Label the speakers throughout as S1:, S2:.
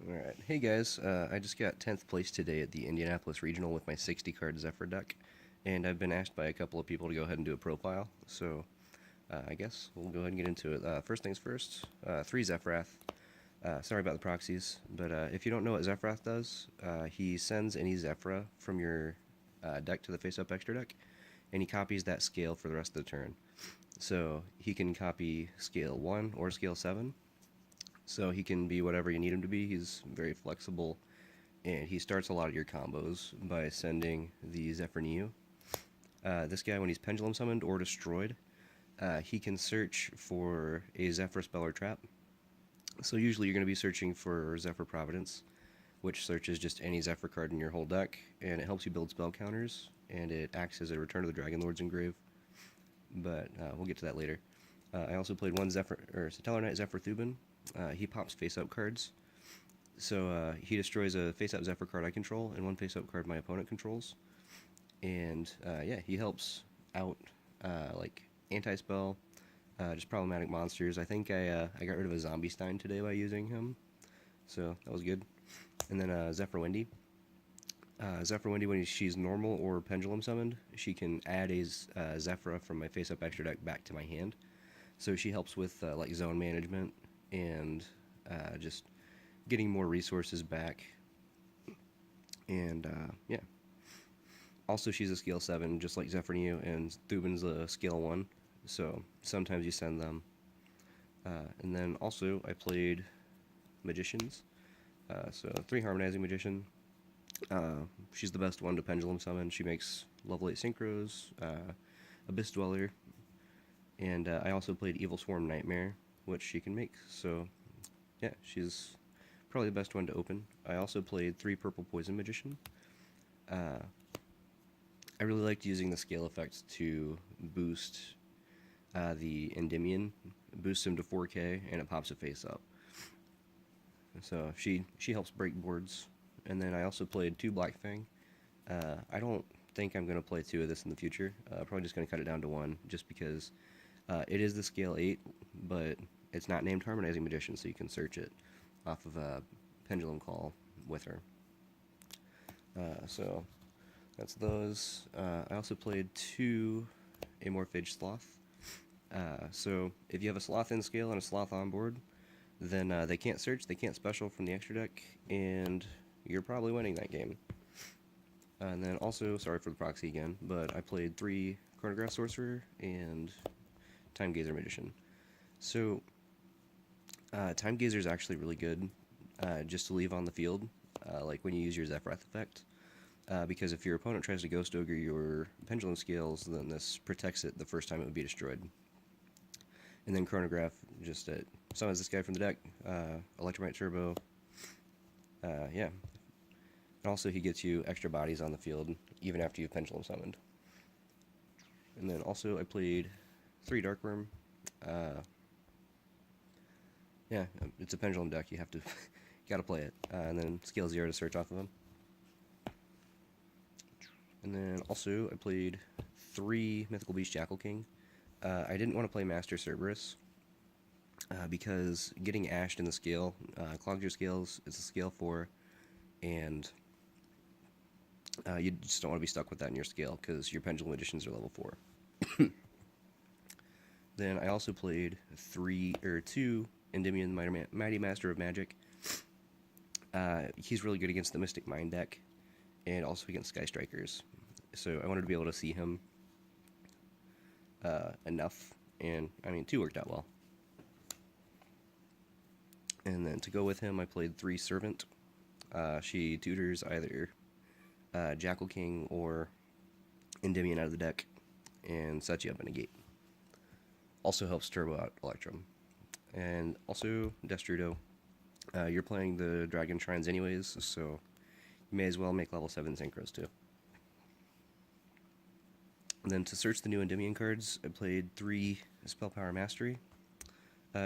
S1: Alright, hey guys, I just got 10th place today at the Indianapolis Regional with my 60 card Zefra deck, and I've been asked by a couple of people to go ahead and do a profile, so I guess we'll go ahead and get into it. First things first, 3 Zefrath. Sorry about the proxies, but if you don't know what Zefrath does, he sends any Zefra from your deck to the face-up extra deck, and he copies that scale for the rest of the turn. So he can copy scale 1 or scale 7, so he can be whatever you need him to be. He's very flexible, and he starts a lot of your combos by sending the Zefra. This guy, when he's Pendulum summoned or destroyed, he can search for a Zefra spell or trap. So usually you're going to be searching for Zefra Providence, which searches just any Zefra card in your whole deck, and it helps you build spell counters, and it acts as a Return of the Dragon Lord's Engrave. But we'll get to that later. I also played one Satellar Knight Zefra Thuban. He pops face-up cards. So he destroys a face-up Zefra card I control and one face-up card my opponent controls. And yeah, he helps out like anti-spell, just problematic monsters. I think I got rid of a Zombie Stein today by using him, so that was good. And then Zefra Wendy. Zefra Wendy, when she's normal or pendulum summoned, she can add a Zefra from my face-up extra deck back to my hand. So she helps with like zone management and just getting more resources back. And yeah. Also, she's a scale 7, just like Zefra, and Thuban's a scale 1. So sometimes you send them. And then also, I played Magicians. So 3 Harmonizing Magician. She's the best one to Pendulum summon. She makes level 8 Synchros, Abyss Dweller, and I also played Evil Swarm Nightmare, which she can make. So yeah, she's probably the best one to open. I also played 3 Purple Poison Magician. I really liked using the scale effects to boost the Endymion, boosts him to 4K, and it pops a face up. So she helps break boards. And then I also played 2 Black Fang. I don't think I'm going to play 2 of this in the future. Probably just going to cut it down to 1, just because it is the scale 8, but it's not named Harmonizing Magician, so you can search it off of a Pendulum Call with her. So that's those. I also played 2 Amorphage Sloth. So if you have a Sloth in scale and a Sloth on board, then they can't search, they can't special from the extra deck, and you're probably winning that game. And then also, sorry for the proxy again, but I played 3 Chronograph Sorcerer and Time Gazer Magician. So Time Gazer is actually really good just to leave on the field, like when you use your Zefrath effect. Because if your opponent tries to Ghost Ogre your Pendulum Scales, then this protects it the first time it would be destroyed. And then Chronograph just summons this guy from the deck, Electromite Turbo. Yeah. And also he gets you extra bodies on the field, even after you've Pendulum summoned. And then also I played 3 Darkworm. Yeah, it's a Pendulum deck, you have to, you gotta play it. And then scale 0 to search off of him. And then also I played 3 Mythical Beast Jackal King. I didn't want to play Master Cerberus because getting ashed in the scale clogs your scales. It's a scale 4, and you just don't want to be stuck with that in your scale because your Pendulum Magicians are level 4. Then I also played 2 Endymion Mighty Master of Magic. He's really good against the Mystic Mind deck and also against Sky Strikers. So I wanted to be able to see him enough, and I mean 2 worked out well. And then to go with him, I played 3 Servant. She tutors either Jackal King or Endymion out of the deck and sets you up in a gate. Also helps turbo out Electrum. And also Destrudo. You're playing the Dragon Shrines anyways, so you may as well make level 7 Synchros too. And then to search the new Endymion cards, I played 3 Spell Power Mastery.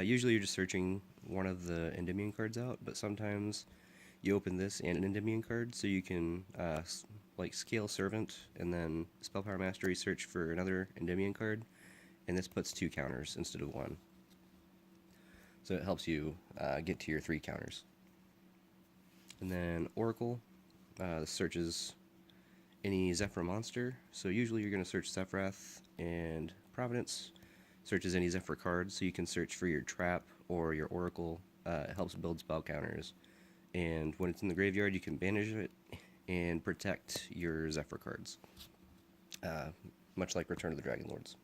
S1: Usually you're just searching one of the Endymion cards out, but sometimes you open this and an Endymion card, so you can like scale Servant and then Spell Power Mastery search for another Endymion card, and this puts 2 counters instead of 1. So it helps you get to your 3 counters. And then Oracle, this searches any Zefra monster. So usually you're going to search Zefra, and Providence searches any Zefra card, so you can search for your trap or your Oracle. It helps build spell counters. And when it's in the graveyard, you can banish it and protect your Zefra cards, much like Return of the Dragon Lords.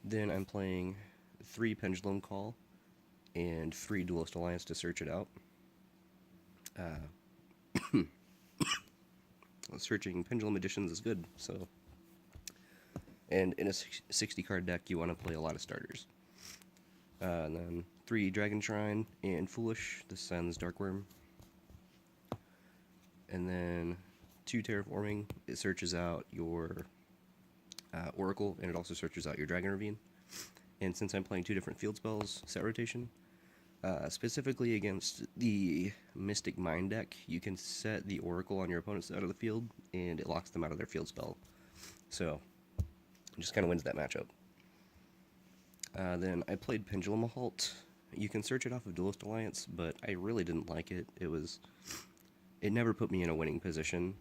S1: Then I'm playing 3 Pendulum Call and 3 Duelist Alliance to search it out. Searching Pendulum Editions is good, so. And in a 60 card deck, you want to play a lot of starters. And then 3 Dragon Shrine and Foolish. This sends Darkworm. And then 2 Terraforming. It searches out your Oracle, and it also searches out your Dragon Ravine. And since I'm playing 2 different field spells, set rotation. Specifically against the Mystic Mind deck, you can set the Oracle on your opponent's side of the field, and it locks them out of their field spell. So, it just kind of wins that matchup. Then I played Pendulum Halt. You can search it off of Duelist Alliance, but I really didn't like it. It never put me in a winning position.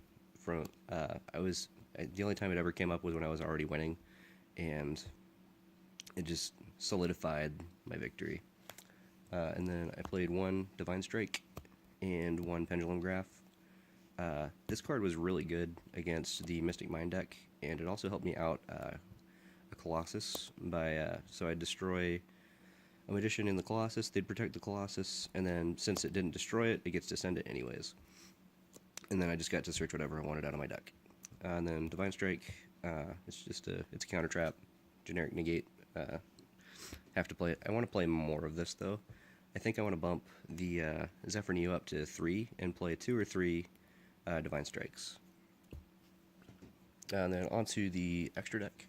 S1: The only time it ever came up was when I was already winning, and it just solidified my victory. And then I played 1 Divine Strike and 1 Pendulum Graph. This card was really good against the Mystic Mind deck, and it also helped me out a Colossus so I'd destroy a Magician in the Colossus, they'd protect the Colossus, and then since it didn't destroy it, it gets to send it anyways. And then I just got to search whatever I wanted out of my deck. And then Divine Strike, it's a counter trap, generic negate. Have to play it. I want to play more of this though. I think I want to bump the Zefra Neo up to 3 and play 2 or 3 Divine Strikes. And then onto the extra deck.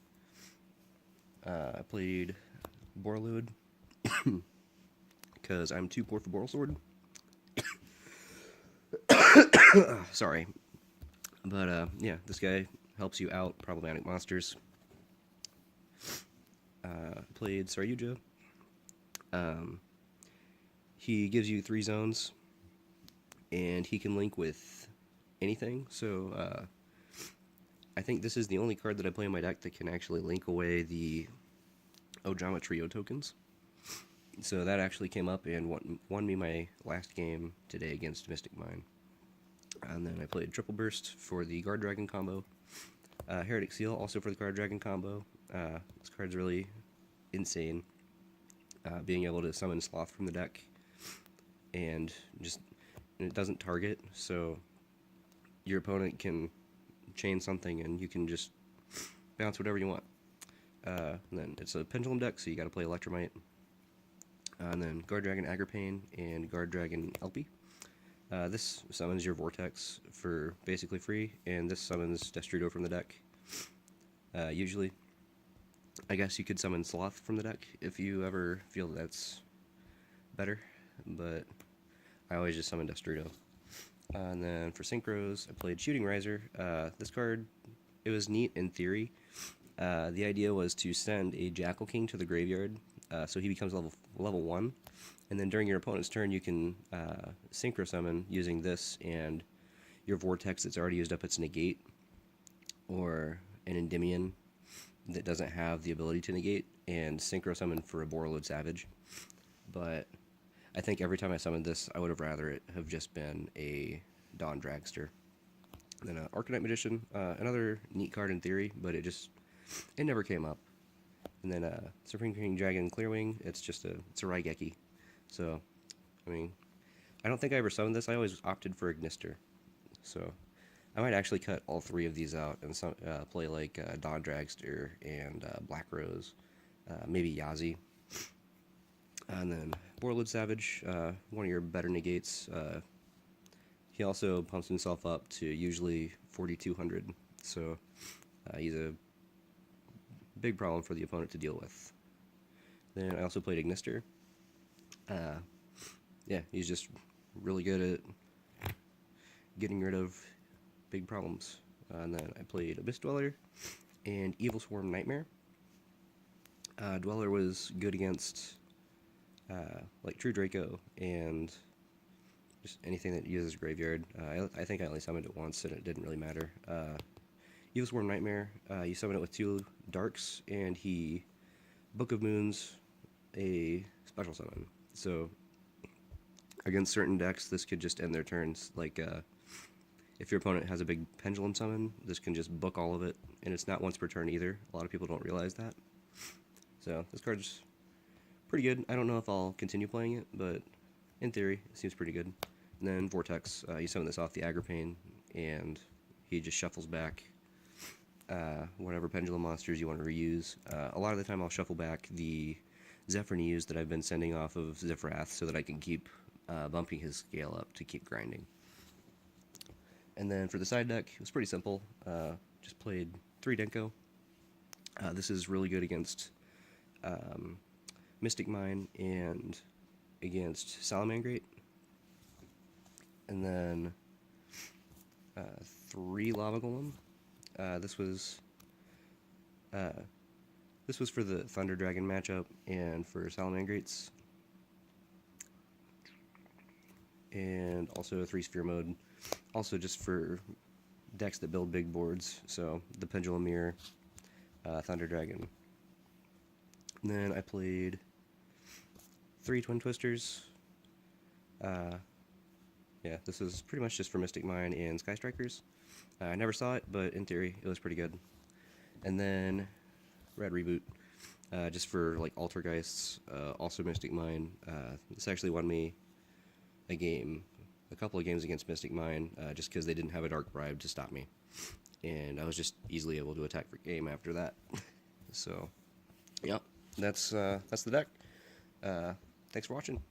S1: I played Borreload because I'm too poor for Boral Sword. Sorry. But yeah, this guy helps you out problematic monsters. Played Saryuja. He gives you 3 zones, and he can link with anything. So I think this is the only card that I play in my deck that can actually link away the Ojama Trio tokens. So that actually came up and won me my last game today against Mystic Mine. And then I played Triple Burst for the Guardragon combo. Heretic Seal also for the Guardragon combo. This card's really insane. Being able to summon Sloth from the deck, and it doesn't target, so your opponent can chain something and you can just bounce whatever you want. And then it's a Pendulum deck, so you gotta play Electromite. And then Guardragon Agripane and Guardragon Elpie. This summons your Vortex for basically free, and this summons Destrudo from the deck. Usually, I guess you could summon Sloth from the deck if you ever feel that's better, but I always just summon Destrudo. And then for Synchros, I played Shooting Riser. This card, it was neat in theory. The idea was to send a Jackal King to the graveyard, so he becomes level 1, and then during your opponent's turn you can Synchro Summon using this and your Vortex that's already used up its negate, or an Endymion that doesn't have the ability to negate, and Synchro Summon for a Borreload Savage. But I think every time I summoned this, I would have rather it have just been a Dawn Dragster. And then Arcanite Magician, another neat card in theory, but it never came up. And then Supreme King Dragon Clearwing, it's a Raigeki. So, I mean, I don't think I ever summoned this. I always opted for Ignister. So, I might actually cut all 3 of these out and play like Dawn Dragster and Black Rose, maybe Yazi. And then Borreload Savage, one of your better negates. He also pumps himself up to usually 4,200, so he's a big problem for the opponent to deal with. Then I also played Ignister. Yeah, he's just really good at getting rid of big problems. And then I played Abyss Dweller and Evil Swarm Nightmare. Dweller was good against like True Draco and just anything that uses graveyard. I think I only summoned it once, and it didn't really matter. Evil Swarm Nightmare, you summon it with 2 darks, and he Book of Moons a special summon. So against certain decks, this could just end their turns. Like if your opponent has a big Pendulum summon, this can just book all of it, and it's not once per turn either. A lot of people don't realize that. So this card's pretty good. I don't know if I'll continue playing it, but in theory, it seems pretty good. And then Vortex, you summon this off the Agripane, and he just shuffles back whatever Pendulum monsters you want to reuse. A lot of the time I'll shuffle back the Zefra news that I've been sending off of Zefra so that I can keep bumping his scale up to keep grinding. And then for the side deck, it was pretty simple. Just played 3 Denko. This is really good against Mystic Mine and against Salamangreat. And then 3 Lava Golem. This was for the Thunder Dragon matchup and for Salamangreats. And also a 3 Sphere mode, also just for decks that build big boards, so the Pendulum Mirror, Thunder Dragon. And then I played 3 Twin Twisters. Yeah, this is pretty much just for Mystic Mine and Sky Strikers. I never saw it, but in theory, it was pretty good. And then Red Reboot, just for like Altergeists, also Mystic Mine. This actually won me a couple of games against Mystic Mine, just because they didn't have a Dark Bribe to stop me. And I was just easily able to attack for game after that. So, yeah, that's the deck. Thanks for watching.